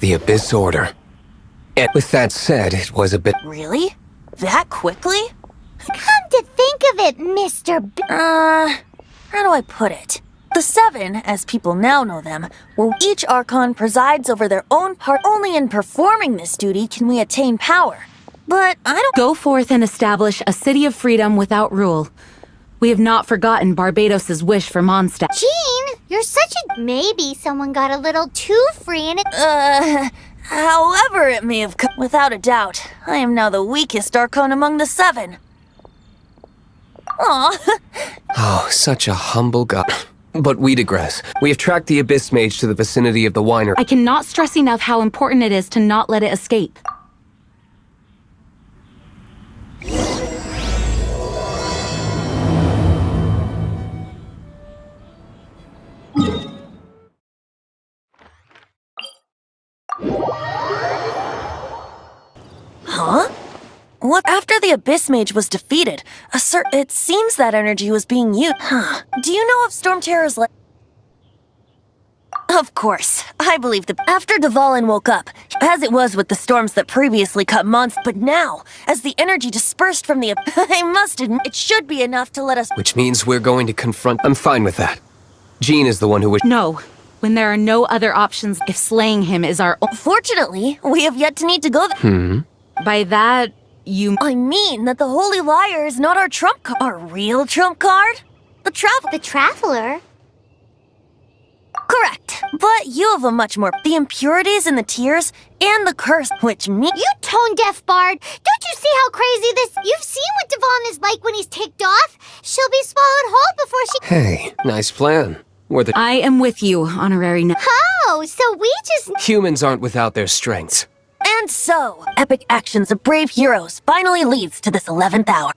the Abyss Order. And with that said, it was a bit... Really? That quickly? Come to think of it, Mr. How do I put it? The Seven, as people now know them, where each Archon presides over their own part. Only in performing this duty can we attain power. But I don't— Go forth and establish a city of freedom without rule. We have not forgotten Barbados's wish for Mondstadt. Jean, you're such a... Maybe someone got a little too free and it... However it may have come, without a doubt, I am now the weakest Archon among the Seven. Aw. Oh, such a humble god. But we digress. We have tracked the Abyss Mage to the vicinity of the Winer. I cannot stress enough how important it is to not let it escape. Huh? What? After the Abyss Mage was defeated, it seems that energy was being used. Huh. Do you know if Storm Terror's Of course. I believe that after Dvalin woke up, as it was with the storms that previously cut months, but now, as the energy dispersed from the I must admit, it should be enough to let us— Which means we're going to confront— I'm fine with that. Jean is the one who wished— No. When there are no other options, if slaying him is our— Fortunately, we have yet to need to go there. By that, you— I mean that the Holy Liar is not our trump card. Our real trump card? The Traveler? Correct. But you have a much more— the impurities and the tears, and the curse, which me— You tone-deaf bard! Don't you see how crazy this— You've seen what Dvalin is like when he's ticked off? She'll be swallowed whole before she— Hey, nice plan. We're the— I am with you, honorary— Oh, so we just— Humans aren't without their strengths. And so, epic actions of brave heroes finally leads to this 11th hour.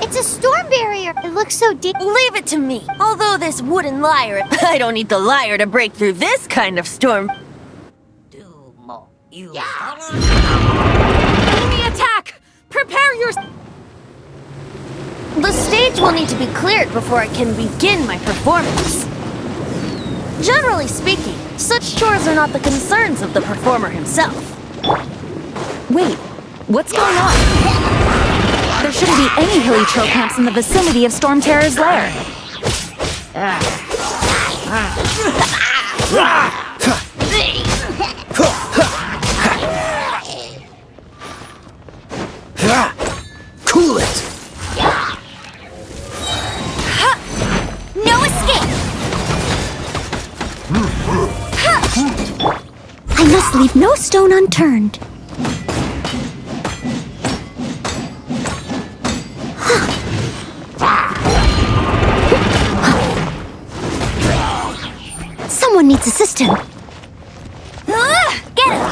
It's a storm barrier! It looks so deep. Leave it to me. Although this wooden lyre— I don't need the lyre to break through this kind of storm. Enemy attack! Prepare your— The stage will need to be cleared before I can begin my performance. Generally speaking, such chores are not the concerns of the performer himself. Wait, what's going on? There shouldn't be any hilly trail camps in the vicinity of Storm Terror's lair. Cool it! No escape! I must leave no stone unturned. Someone needs assistance. Get it!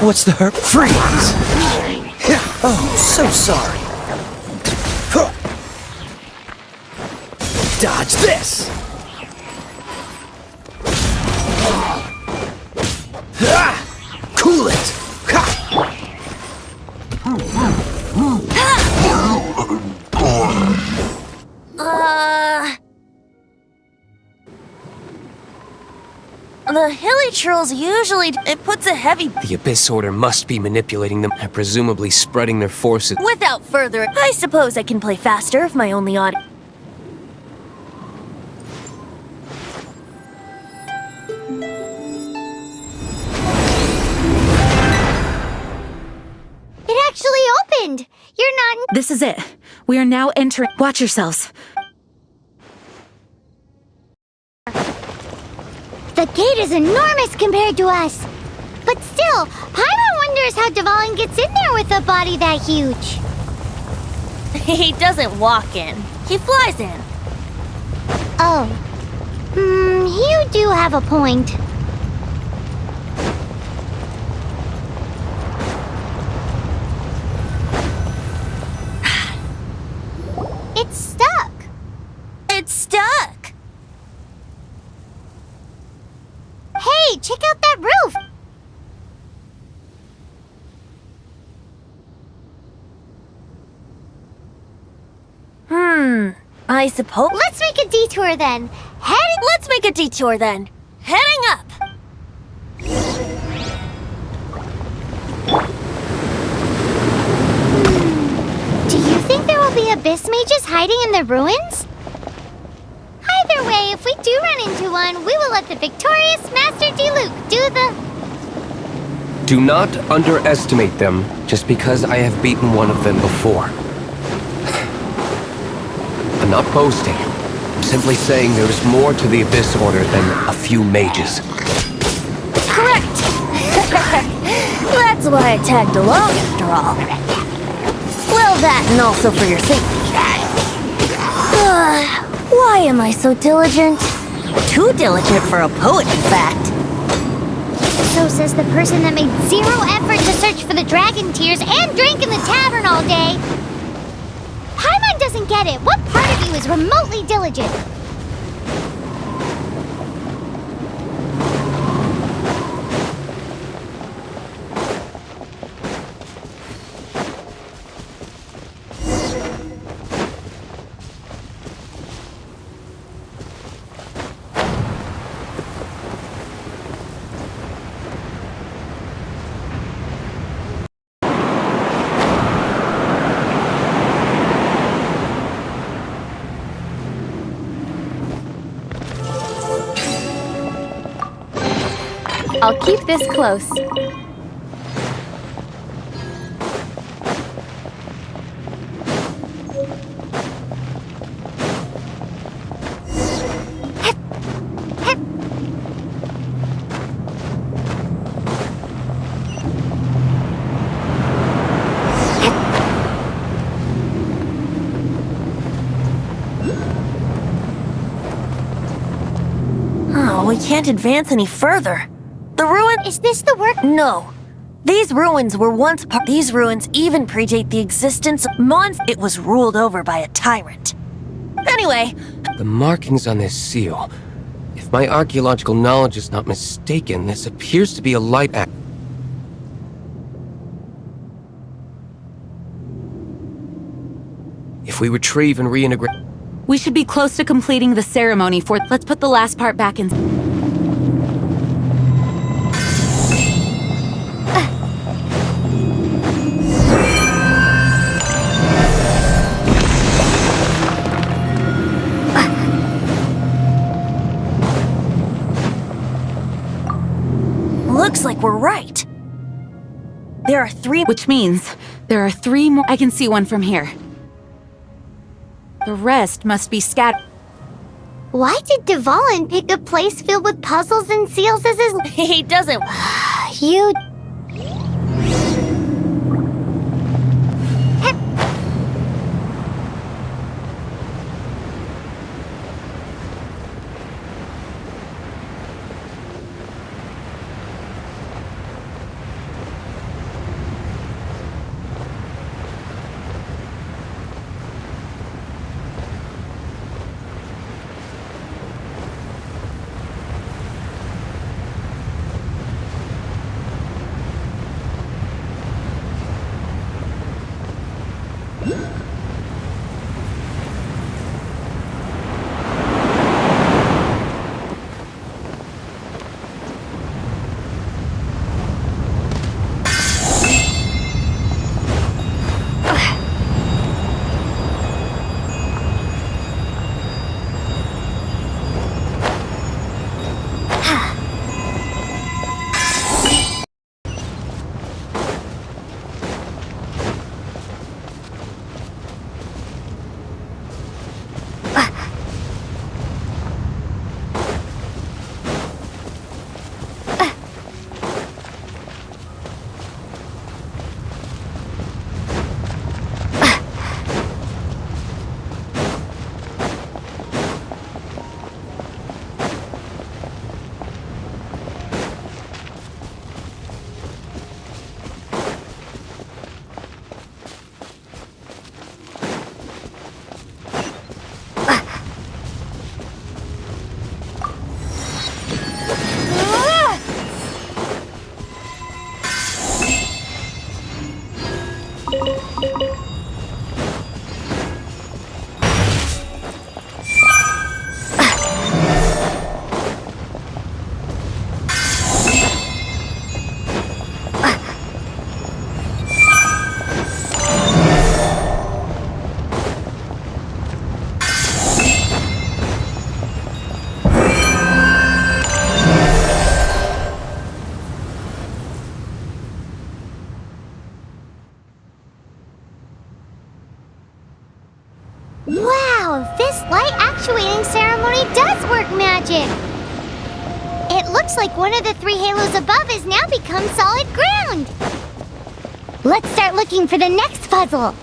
What's the hurt? Freeze! Oh, so sorry. Dodge this! Cool it! The hilly trolls usually— it puts a heavy— The Abyss Order must be manipulating them and presumably spreading their forces. Without further— I suppose I can play faster if my only audience— It actually opened! You're not— This is it. We are now entering— Watch yourselves. The gate is enormous compared to us. But still, Paimon wonders how Dvalin gets in there with a body that huge. He doesn't walk in. He flies in. Oh. You do have a point. It's stuck! Hey, check out that roof! I suppose. Let's make a detour then. Let's make a detour then. Heading up! Do you think there will be abyss mages hiding in the ruins? Either way, if we do run into one, we will let the victorious Master D-Luke do the... Do not underestimate them just because I have beaten one of them before. I'm not boasting. I'm simply saying there is more to the Abyss Order than a few mages. Correct! That's why I tagged along after all. Well, that and also for your safety. Why am I so diligent? Too diligent for a poet, in fact. So says the person that made zero effort to search for the dragon tears and drank in the tavern all day. Paimon doesn't get it. What part of you is remotely diligent? I'll keep this close. Oh, we can't advance any further. The ruin— Is this the work? No. These ruins were once part— These ruins even predate the existence of It was ruled over by a tyrant. Anyway, The markings on this seal. If my archaeological knowledge is not mistaken, this appears to be a light act. If we retrieve and reintegrate... We should be close to completing the ceremony for— Let's put the last part back in. looks like we're right. There are 3— Which means there are 3 more. I can see one from here. The rest must be scattered. Why did Dvalin pick a place filled with puzzles and seals as his... He doesn't... You... it does work magic! It looks like one of the 3 halos above has now become solid ground! Let's start looking for the next puzzle!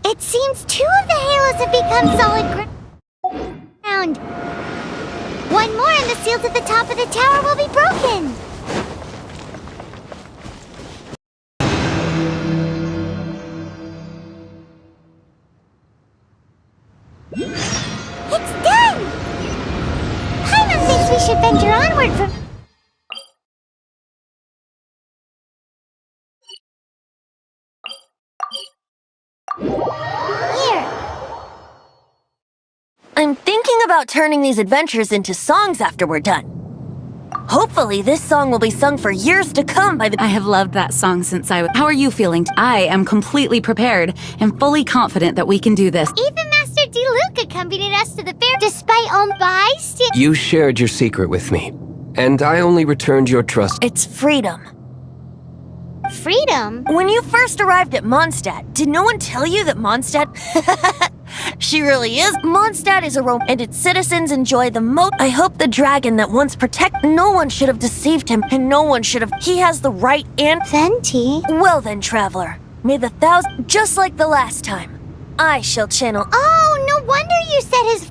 It seems 2 of the halos have become solid ground. One more and the seals at the top of the tower will be broken. It's done! Paimon thinks we should venture onward from... Here. I'm thinking about turning these adventures into songs after we're done. Hopefully, this song will be sung for years to come by the... I have loved that song since I was... How are you feeling? I am completely prepared and fully confident that we can do this. Even Master Diluc accompanied us to the fair despite all bystanders. You shared your secret with me, and I only returned your trust. It's freedom. Freedom? When you first arrived at Mondstadt, did no one tell you that Mondstadt... She really is. Mondstadt is a Rome, and its citizens enjoy the most... I hope the dragon that once protected... No one should have deceived him, and no one should have... He has the right and... Venti? Well then, traveler. May the thousand... Just like the last time. I shall channel... Oh, no wonder you said his...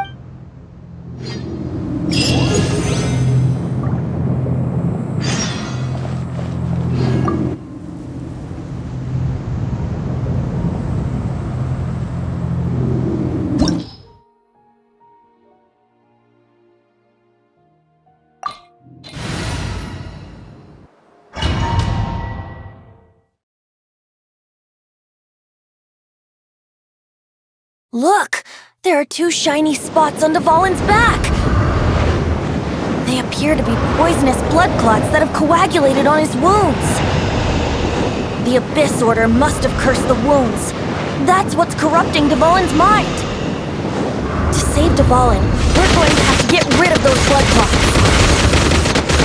Look! There are 2 shiny spots on Dvalin's back! They appear to be poisonous blood clots that have coagulated on his wounds. The Abyss Order must have cursed the wounds. That's what's corrupting Dvalin's mind. To save Dvalin, we're going to have to get rid of those blood clots.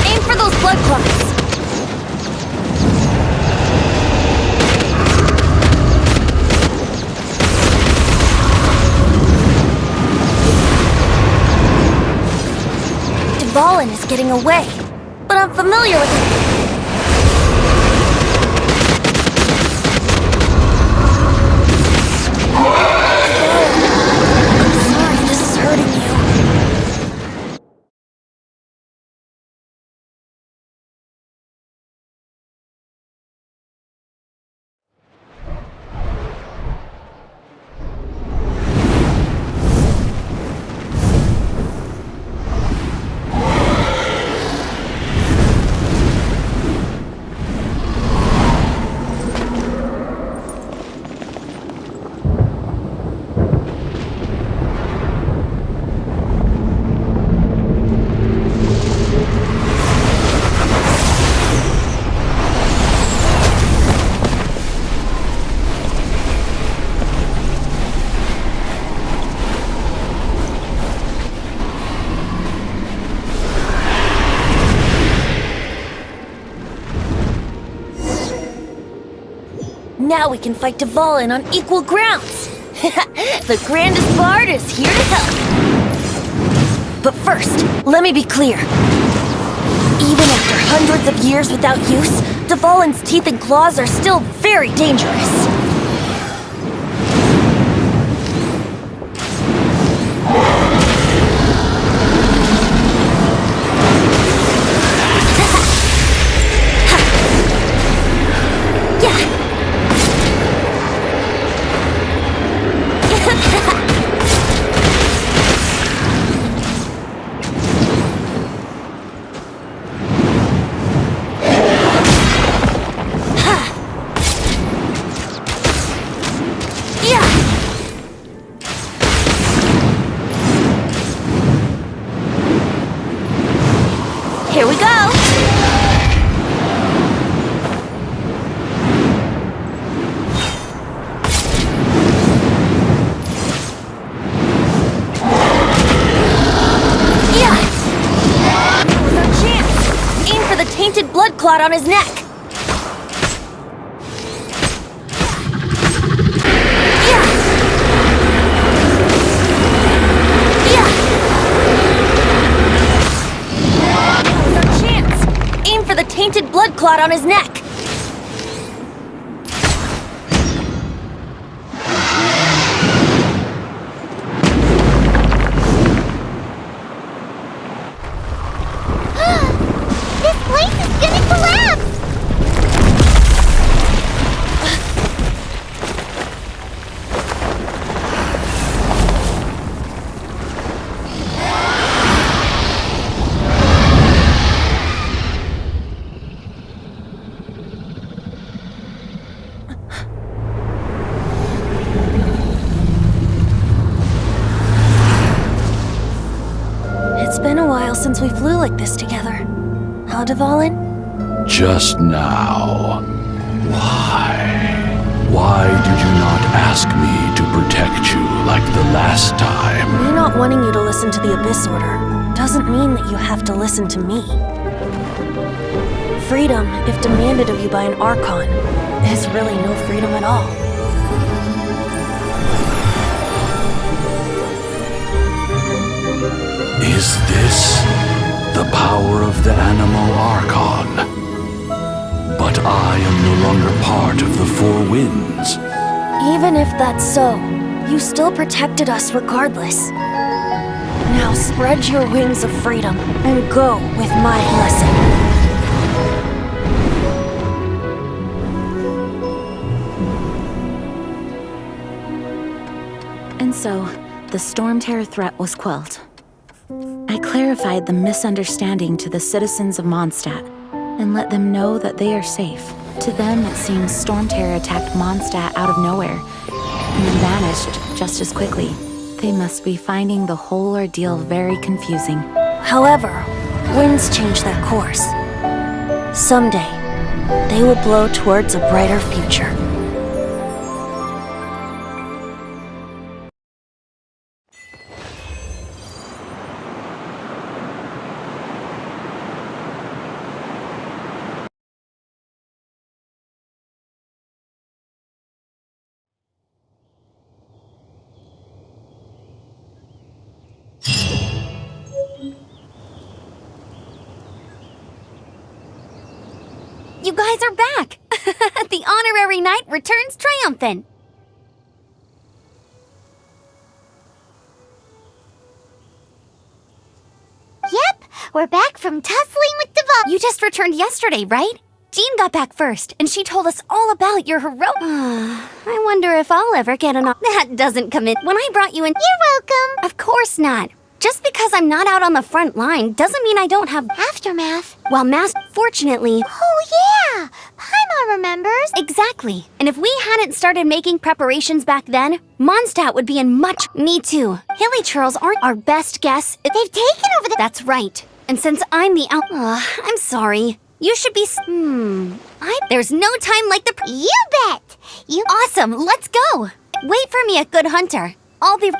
Aim for those blood clots! Dvalin is getting away, but I'm familiar with it. I'm sorry this is hurting you. Now we can fight Dvalin on equal grounds. The grandest bard is here to help. But first, let me be clear. Even after hundreds of years without use, Dvalin's teeth and claws are still very dangerous. Here we go! Yeah! That was our chance! Aim for the tainted blood clot on his neck! The tainted blood clot on his neck. This place is gonna collapse! It's been a while since we flew like this together. Huh, Dvalin? Just now. Why? Why did you not ask me to protect you like the last time? Me not wanting you to listen to the Abyss Order doesn't mean that you have to listen to me. Freedom, if demanded of you by an Archon, is really no freedom at all. Is this the power of the Animo Archon? But I am no longer part of the Four Winds. Even if that's so, you still protected us regardless. Now spread your wings of freedom and go with my blessing. And so, the Storm Terror threat was quelled. I clarified the misunderstanding to the citizens of Mondstadt and let them know that they are safe. To them, it seems Storm Terror attacked Mondstadt out of nowhere and then vanished just as quickly. They must be finding the whole ordeal very confusing. However, winds change their course. Someday, they will blow towards a brighter future. You guys are back! The honorary knight returns triumphant! Yep, we're back from tussling with Dvalin. You just returned yesterday, right? Jean got back first, and she told us all about your heroic... I wonder if I'll ever get an... That doesn't come in. When I brought you in... You're welcome. Of course not. Just because I'm not out on the front line doesn't mean I don't have... Aftermath. Well, fortunately... Oh, yeah! Paimon remembers. Exactly. And if we hadn't started making preparations back then, Mondstadt would be in much... Me too. Hilly churls aren't our best guess. They've taken over the... That's right. And since I'm the out... I'm sorry. You should be... There's no time like the... You bet! Awesome! Let's go! Wait for me at Good Hunter. I'll be...